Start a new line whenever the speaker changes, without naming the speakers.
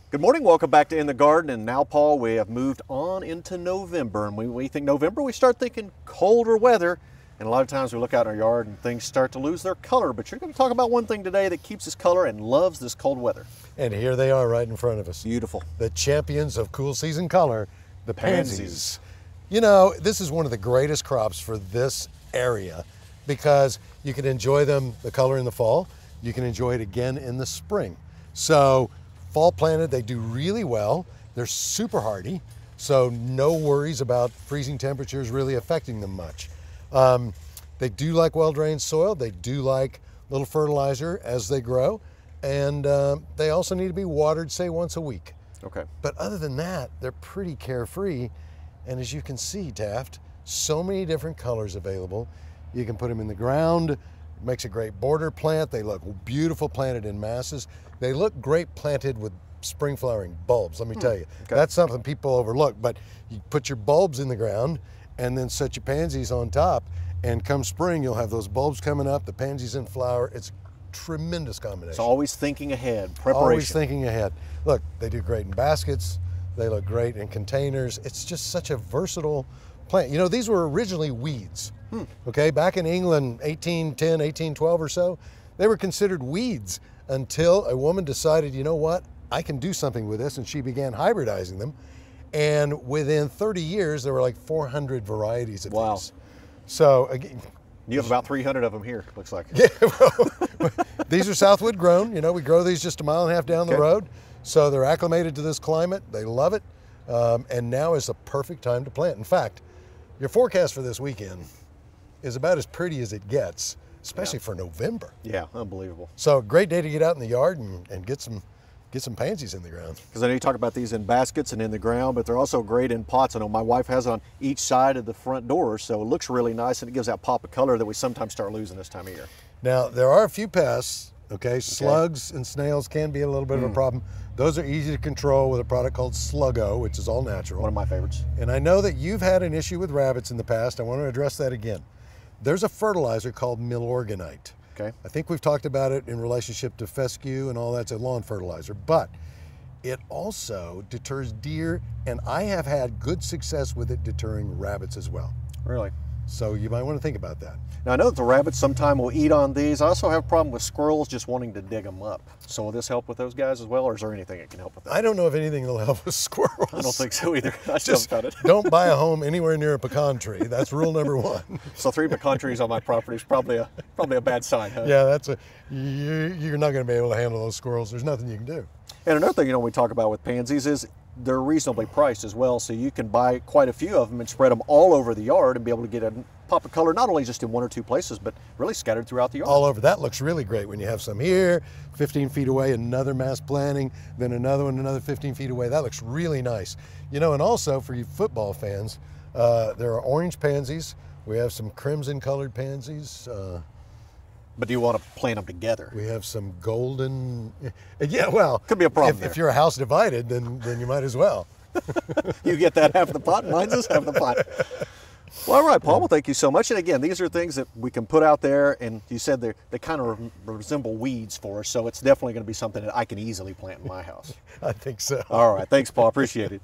Good morning, welcome back to In the Garden. And now, Paul, we have moved on into November. And when we think November, we start thinking colder weather. And a lot of times we look out in our yard and things start to lose their color. But you're going to talk about one thing today that keeps its color and loves this cold weather.
And here they are right in front of us.
Beautiful.
The champions of cool season color, the
Pansies.
pansies. You know, this is one of the greatest crops for this area because you can enjoy them, the color in the fall. You can enjoy it again in the spring. So fall planted, they do really well. They're super hardy, so no worries about freezing temperatures really affecting them much. They do like well-drained soil. They do like little fertilizer as they grow. And they also need to be watered, say, once a week.
Okay.
But other than that, they're pretty carefree. And as you can see, Taft, so many different colors available. You can put them in the ground. It makes a great border plant. They look beautiful planted in masses. They look great planted with spring flowering bulbs, let me tell you.
Okay.
That's something people overlook, but you put your bulbs in the ground and then set your pansies on top, and come spring, you'll have those bulbs coming up, the pansies in flower. It's a tremendous combination.
So always thinking ahead, preparation.
Always thinking ahead. Look, they do great in baskets. They look great in containers. It's just such a versatile plant. You know, these were originally weeds. Okay, back in England, 1810, 1812 or so, they were considered weeds until a woman decided, you know what, I can do something with this, and she began hybridizing them. And within 30 years, there were like 400 varieties of these. So again,
You have about 300 of them here, looks like.
yeah, well, these are Southwood grown. You know, we grow these just a mile and a half down the road. So they're acclimated to this climate. They love it. And now is the perfect time to plant. In fact, your forecast for this weekend is about as pretty as it gets, especially for November.
Yeah, unbelievable.
So great day to get out in the yard and get some pansies in the ground.
Because I know you talk about these in baskets and in the ground, but they're also great in pots. I know my wife has it on each side of the front door, so it looks really nice, and it gives that pop of color that we sometimes start losing this time of year.
Now, there are a few pests, okay? Slugs and snails can be a little bit of a problem. Those are easy to control with a product called Sluggo, which is all natural.
One of my favorites.
And I know that you've had an issue with rabbits in the past. I want to address that again. There's a fertilizer called Milorganite.
Okay.
I think we've talked about it in relationship to fescue and all that's a lawn fertilizer, but it also deters deer, and I have had good success with it deterring rabbits as well.
Really?
So you might want to think about that.
Now I know that the rabbits sometime will eat on these. I also have a problem with squirrels just wanting to dig them up. So will this help with those guys as well, or is there anything that can help with that?
I don't know if anything will help with squirrels.
I don't think so either. I still
Just
haven't found it.
don't buy a home anywhere near a pecan tree. That's rule number one.
So 3 pecan trees on my property is probably a bad sign, huh?
Yeah, you're not going to be able to handle those squirrels. There's nothing you can do.
And another thing, we talk about with pansies is they're reasonably priced as well, so you can buy quite a few of them and spread them all over the yard and be able to get a pop of color, not only just in 1 or 2 places, but really scattered throughout the yard.
All over. That looks really great when you have some here, 15 feet away, another mass planting, then another one, another 15 feet away. That looks really nice. You know, and also for you football fans, there are orange pansies. We have some crimson colored pansies.
But do you want to plant them together?
We have some golden, yeah, well.
Could be a problem
if you're a house divided, then you might as well.
You get that half the pot, mine's this half the pot. Well, all right, Paul, well, thank you so much. And again, these are things that we can put out there, and you said they kind of resemble weeds for us, so it's definitely going to be something that I can easily plant in my house.
I think so.
All right, thanks, Paul, appreciate it.